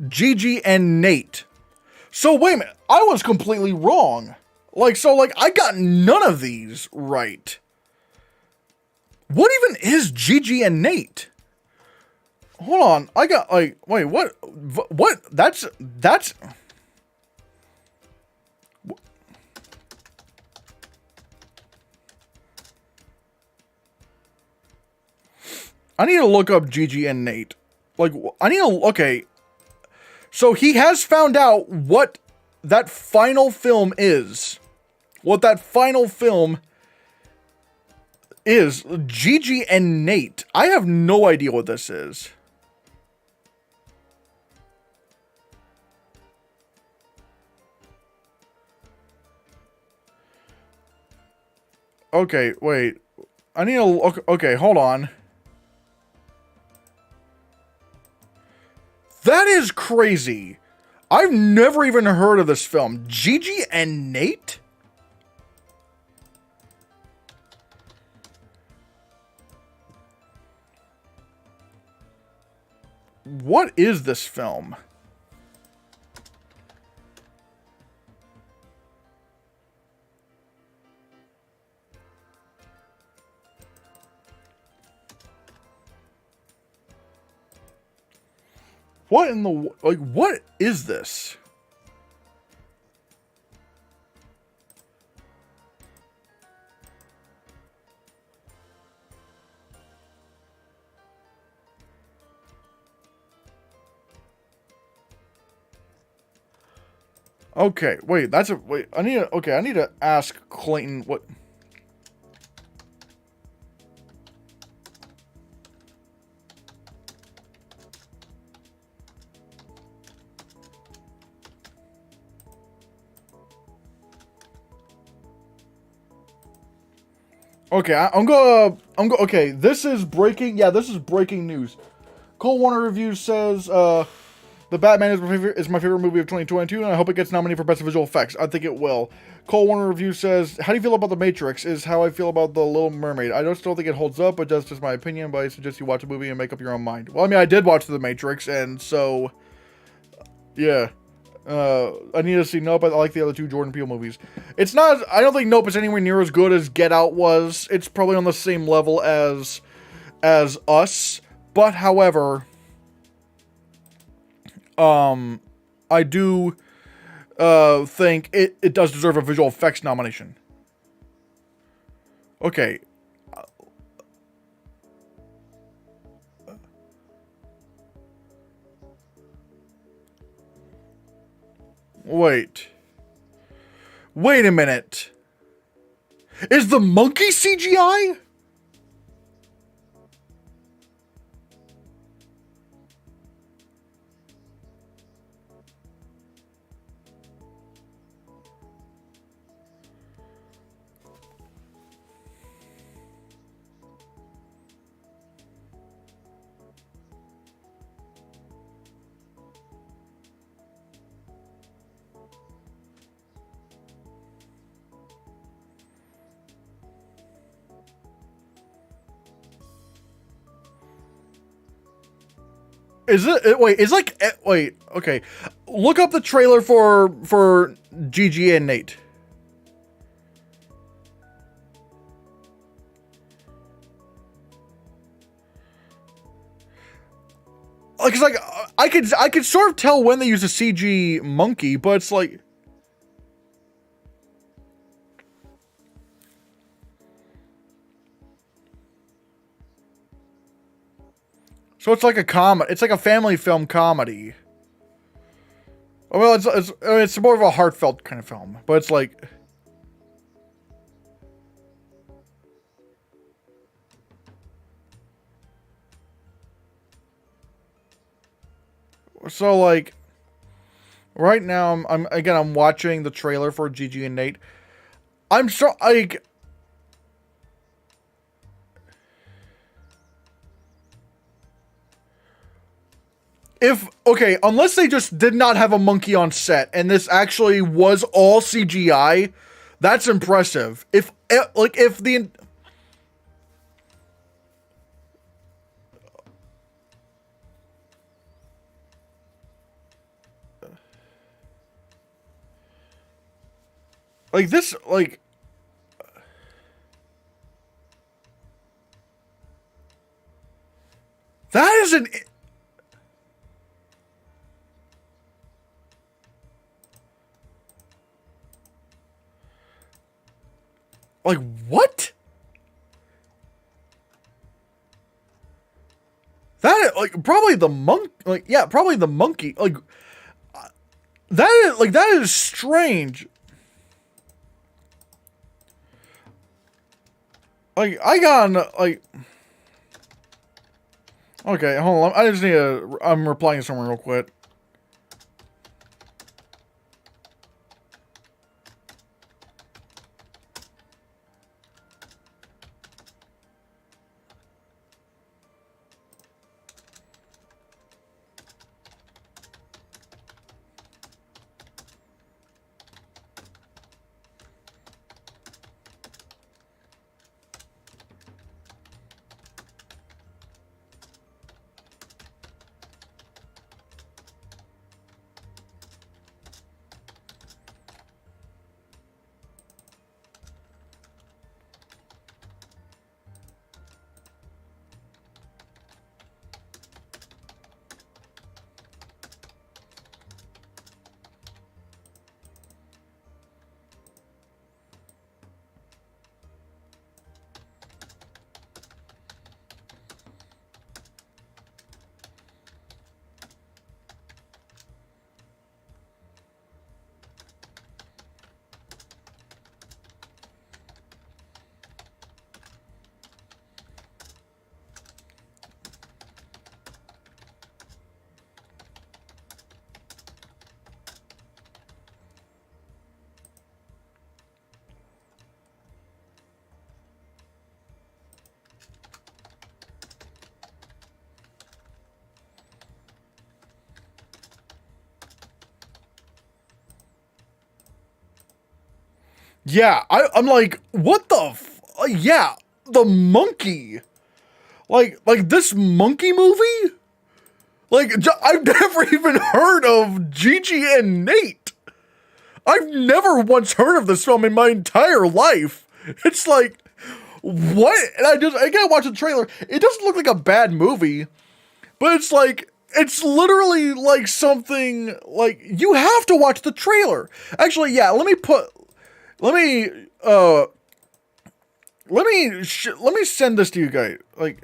Speaker 1: Gigi and Nate. So wait a minute, I was completely wrong. I got none of these right. What even is Gigi and Nate? Hold on, I got, wait, what, that's, I need to look up Gigi and Nate. Okay. So he has found out what that final film is. What that final film is. Gigi and Nate. I have no idea what this is. Okay, wait. I need to... Okay, hold on. That is crazy. I've never even heard of this film. Gigi and Nate? What is this film? What in the... what is this? Okay, wait, I need to ask Clayton what... Okay, okay, this is breaking news. Cole Warner Reviews says, The Batman is my favorite movie of 2022, and I hope it gets nominated for Best Visual Effects. I think it will. Cole Warner Review says, how do you feel about The Matrix? Is how I feel about The Little Mermaid. I don't still think it holds up, but that's just my opinion, but I suggest you watch a movie and make up your own mind. Well, I mean, I did watch The Matrix, and so, yeah. I need to see Nope. I like the other 2 Jordan Peele movies. It's not, I don't think Nope is anywhere near as good as Get Out was. It's probably on the same level as Us. But, however, I do think it does deserve a visual effects nomination. Okay. Wait a minute. Is the monkey CGI? Is it? Wait, it's like. Wait, okay. Look up the trailer for Gigi and Nate. Like, it's like I could sort of tell when they use a CG monkey, but it's like. So it's like a comedy. It's like a family film comedy. Well, it's more of a heartfelt kind of film, but it's like. So like, right now I'm watching the trailer for Gigi and Nate. I'm so like. Unless they just did not have a monkey on set and this actually was all CGI, that's impressive. If the like this like that isn't. Like, what? That, like, probably the monk, like, yeah, probably the monkey, like, that is strange. Like, I got, like, okay, hold on, I just need to, I'm replying to someone real quick. Yeah, I'm like, what the yeah, the monkey. Like this monkey movie? Like, I've never even heard of Gigi and Nate. I've never once heard of this film in my entire life. It's like, what? And I gotta watch the trailer. It doesn't look like a bad movie, but it's like, it's literally like something, like, you have to watch the trailer. Actually, yeah, let me send this to you guys. Like,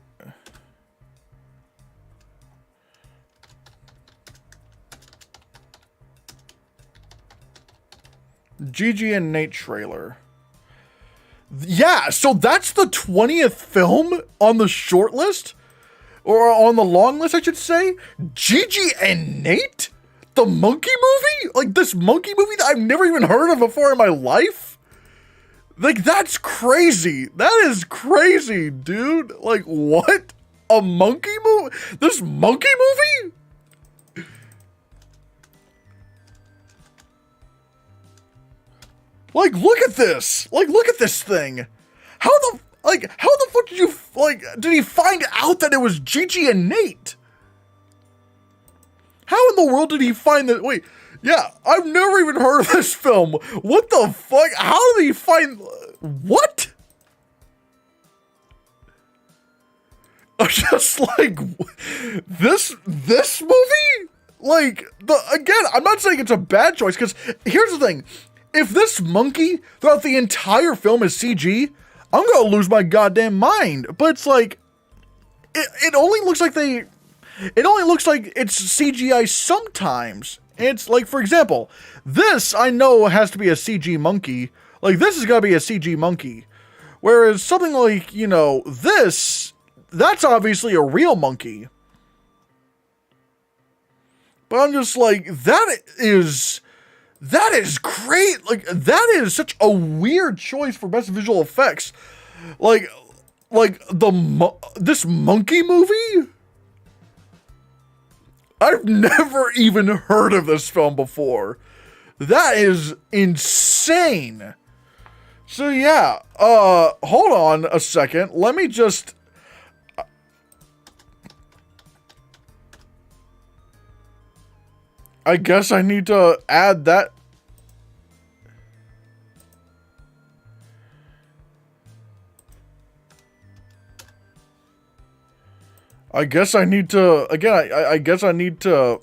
Speaker 1: Gigi and Nate trailer. Yeah, so that's the 20th film on the shortlist, or on the long list, I should say. Gigi and Nate, the monkey movie, like this monkey movie that I've never even heard of before in my life. Like, that's crazy. That is crazy, dude. Like, what? A monkey movie? This monkey movie? Like, look at this. Like, look at this thing. How the fuck did you, like, did he find out that it was Gigi and Nate? in the world did he find that? Wait, yeah, I've never even heard of this film. What the fuck? How did he find... What? I'm just like, this movie? Like, again, I'm not saying it's a bad choice, because here's the thing. If this monkey throughout the entire film is CG, I'm gonna lose my goddamn mind. But it's like, it only looks like it's CGI sometimes. It's like, for example, this I know has to be a CG monkey. Like, this is gotta be a CG monkey. Whereas something like, you know, this, that's obviously a real monkey. But I'm just like, that is great. Like, that is such a weird choice for best visual effects. Like this monkey movie? I've never even heard of this film before. That is insane. So yeah, hold on a second. Let me just... I guess I need to add that. I guess I need to, again, I guess I need to,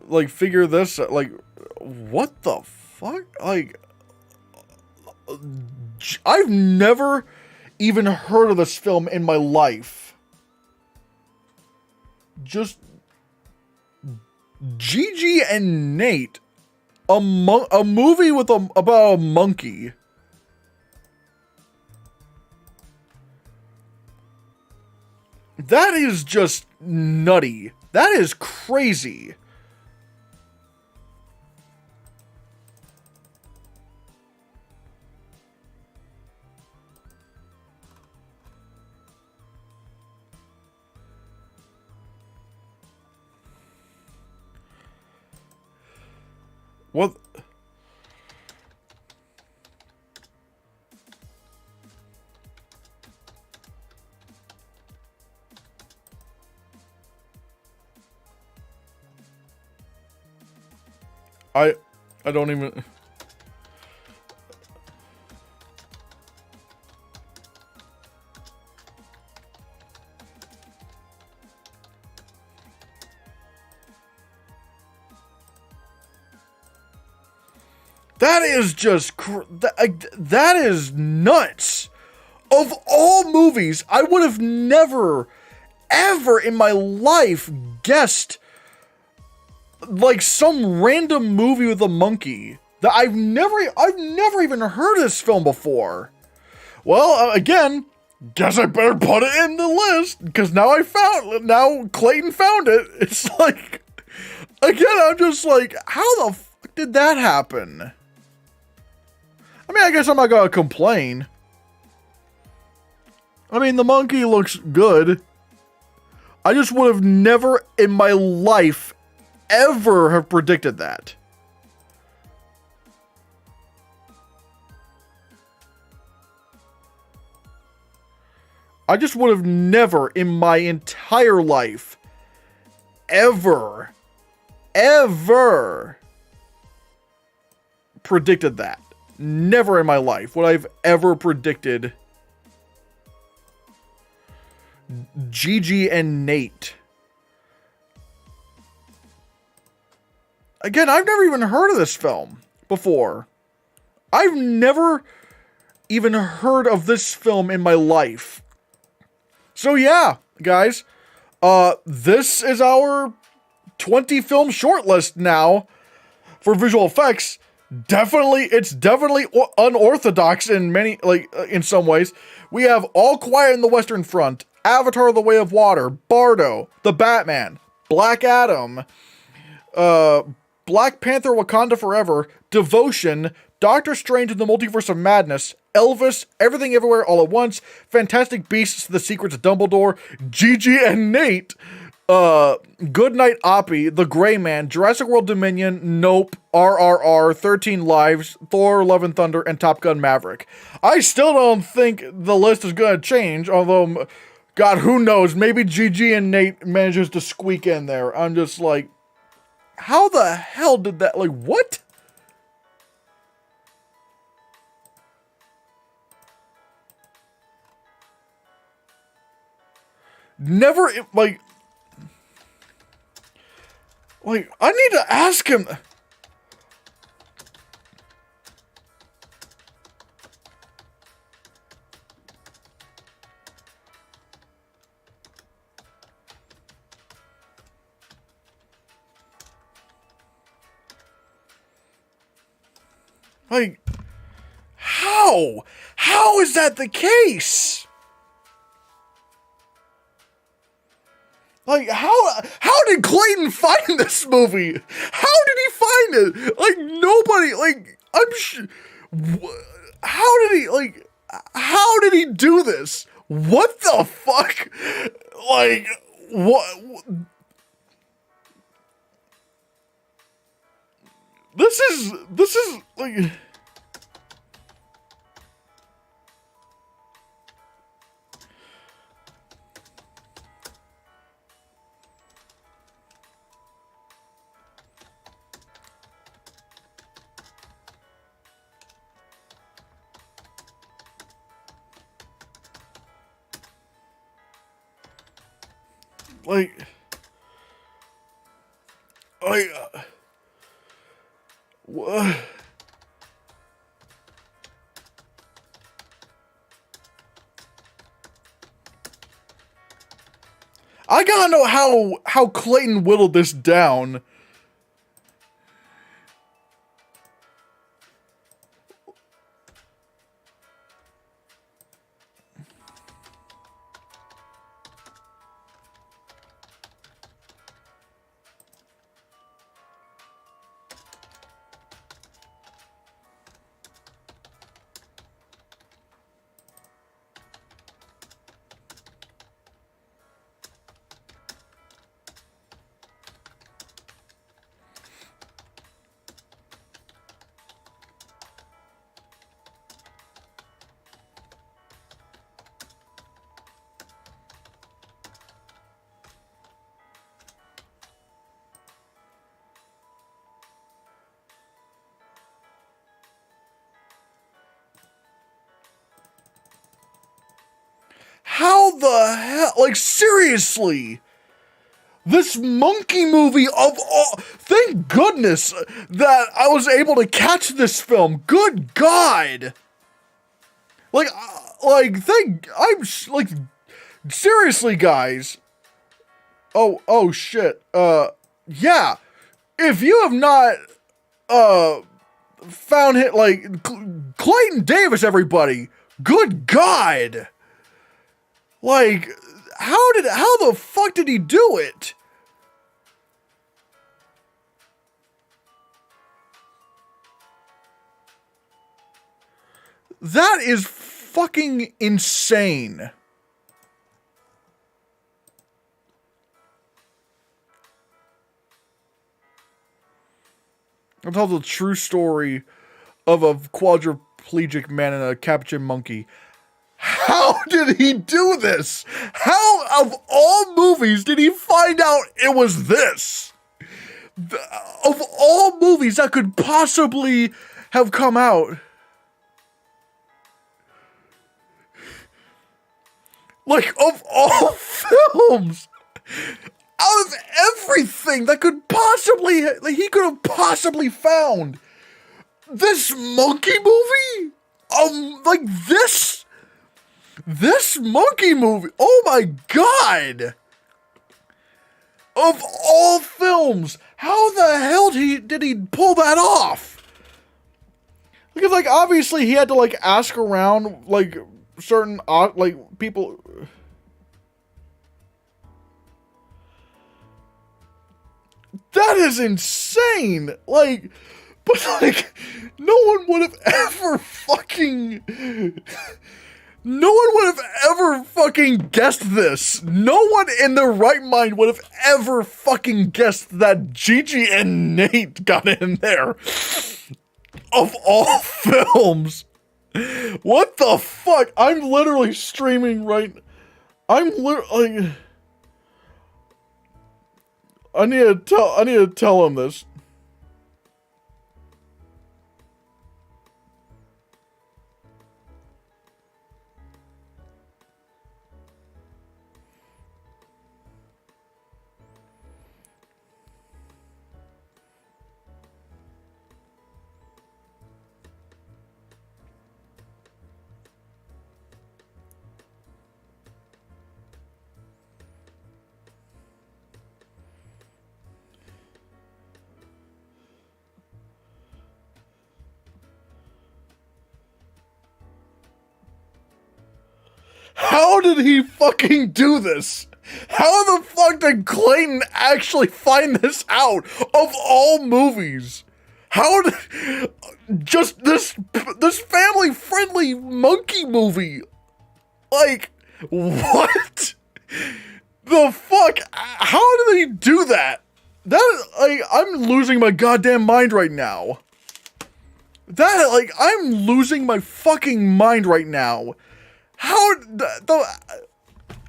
Speaker 1: like, figure this, like, what the fuck? Like, I've never even heard of this film in my life. Just... Gigi and Nate, a movie about a monkey. That is just nutty. That is crazy. What? I don't even... That is just... that is nuts. Of all movies, I would have never, ever in my life guessed... like some random movie with a monkey that I've never even heard of this film before. Well, again, guess I better put it in the list because now Clayton found it. It's like, again, I'm just like, how the fuck did that happen? I mean, I guess I'm not gonna complain. I mean, the monkey looks good. I just would have never in my life ever have predicted that. I just would have never in my entire life ever predicted that. Never in my life would I've ever predicted Gigi and Nate. Again, I've never even heard of this film before. I've never even heard of this film in my life. So yeah, guys, this is our 20 film shortlist now for visual effects. It's definitely unorthodox in in some ways. We have All Quiet on the Western Front, Avatar: The Way of Water, Bardo, The Batman, Black Adam, Black Panther: Wakanda Forever, Devotion, Doctor Strange in the Multiverse of Madness, Elvis, Everything Everywhere All at Once, Fantastic Beasts: The Secrets of Dumbledore, Gigi and Nate, Goodnight Oppy, The Gray Man, Jurassic World Dominion, Nope, RRR, 13 Lives, Thor: Love and Thunder, and Top Gun: Maverick. I still don't think the list is going to change, although God, who knows? Maybe Gigi and Nate manages to squeak in there. I'm just like, how the hell did that, like, what? Never, like, I need to ask him. Like, how? How is that the case? Like, how did Clayton find this movie? How did he find it? Like, nobody, like, how did he, like, how did he do this? What the fuck? Like, what? This is, like... What? I gotta know how Clayton whittled this down. How the hell? Like, seriously? This monkey movie of all... Thank goodness that I was able to catch this film. Good God! Like, seriously, guys. Oh, shit. Yeah. If you have not, found it, like, Clayton Davis, everybody. Good God! Like, how the fuck did he do it? That is fucking insane. I'll tell the true story of a quadriplegic man and a capuchin monkey. How did he do this? How, of all movies, did he find out it was this? Of all movies that could possibly have come out. Like, of all films, out of everything that could possibly, like, he could have possibly found, this monkey movie? Like, this monkey movie, oh my God! Of all films, how the hell did he pull that off? Because, like, obviously he had to, like, ask around, like, certain, like, people. That is insane! Like, but, like, no one would have ever fucking... No one would have ever fucking guessed this. No one in their right mind would have ever fucking guessed that Gigi and Nate got in there. Of all films. What the fuck? I'm literally streaming right... I'm literally... I need to tell him this. How did he fucking do this? How the fuck did Clayton actually find this out of all movies? How did just this family-friendly monkey movie? Like, what? The fuck? How did he do that? I'm losing my goddamn mind right now. I'm losing my fucking mind right now. How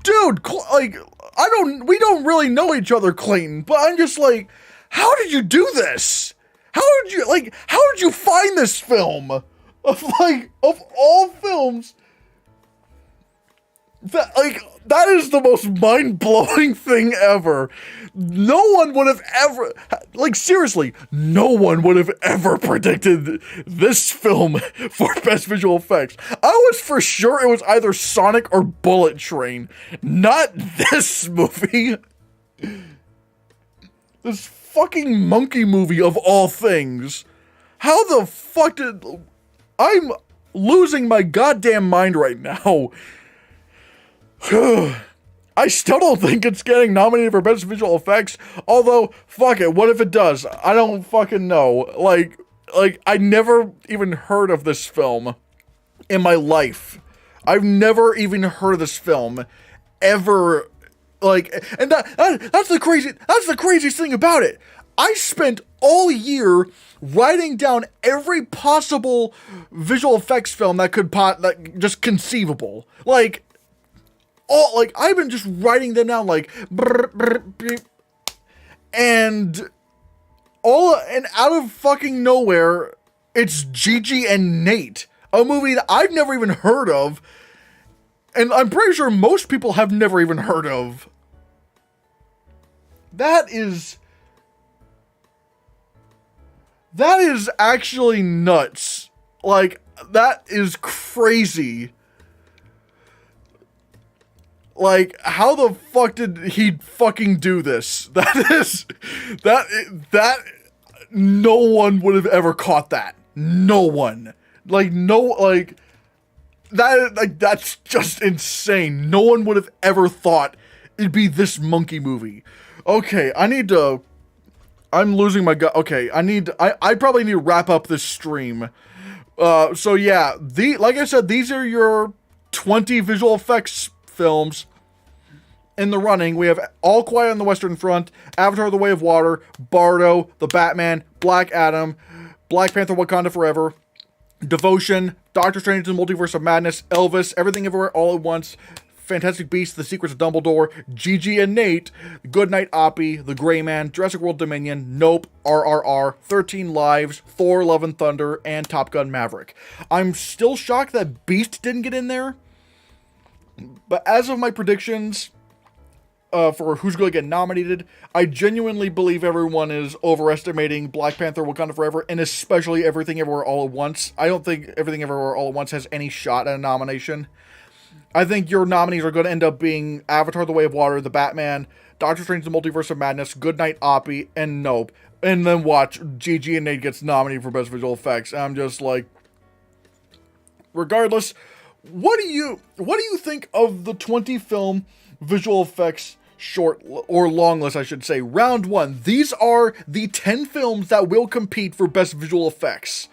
Speaker 1: dude, we don't really know each other, Clayton, but I'm just like, how did you do this? How did you find this film? Of all films, that is the most mind-blowing thing ever. No one would have ever, seriously, no one would have ever predicted this film for best visual effects. I was for sure it was either Sonic or Bullet Train, not this movie. This fucking monkey movie of all things. How the fuck I'm losing my goddamn mind right now. I still don't think it's getting nominated for best visual effects, although, fuck it, what if it does? I don't fucking know. I never even heard of this film in my life. I've never even heard of this film, ever, and that's the craziest thing about it. I spent all year writing down every possible visual effects film that could just conceivable. I've been just writing them down, and out of fucking nowhere, it's Gigi and Nate, a movie that I've never even heard of, and I'm pretty sure most people have never even heard of. That is actually nuts. That is crazy. How the fuck did he fucking do this? That no one would have ever caught that. No one. That's just insane. No one would have ever thought it'd be this monkey movie. Okay, I'm losing my gut. Okay, I probably need to wrap up this stream. So yeah, like I said, these are your 20 visual effects films in the running. We have All Quiet on the Western Front, Avatar: The Way of Water, Bardo, The Batman, Black Adam, Black Panther: Wakanda Forever, Devotion, Doctor Strange in the Multiverse of Madness, Elvis, Everything Everywhere All at Once, Fantastic Beasts: The Secrets of Dumbledore, Gigi and Nate, Goodnight Oppy, The Gray Man, Jurassic World Dominion, Nope, RRR, 13 Lives, Thor: Love and Thunder, and Top Gun: Maverick. I'm still shocked that Beast didn't get in there, but as of my predictions for who's going to get nominated, I genuinely believe everyone is overestimating Black Panther: Wakanda Forever, and especially Everything Everywhere All at Once. I don't think Everything Everywhere All at Once has any shot at a nomination. I think your nominees are going to end up being Avatar: The Way of Water, The Batman, Doctor Strange in the Multiverse of Madness, Goodnight Oppy, and Nope. And then watch, Gigi and Nate gets nominated for Best Visual Effects. I'm just like, regardless, what do you think of the 20 film visual effects short or long list, I should say, round one? These are the 10 films that will compete for best visual effects.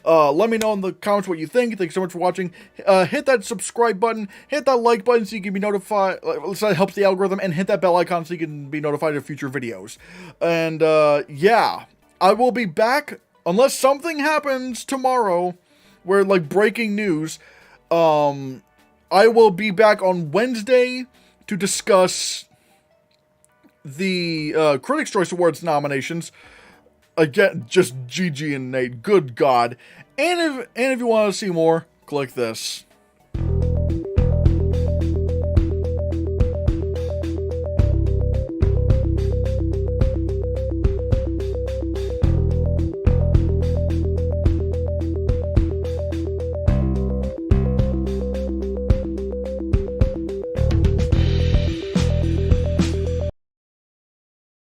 Speaker 1: Let me know in the comments what you think. Thanks so much for watching. Hit that subscribe button, hit that like button so you can be notified, so that helps the algorithm, and hit that bell icon so you can be notified of future videos. And yeah, I will be back unless something happens tomorrow where, breaking news. I will be back on Wednesday to discuss the Critics' Choice Awards nominations. Again, just GG and Nate. Good God. And if you want to see more, click this.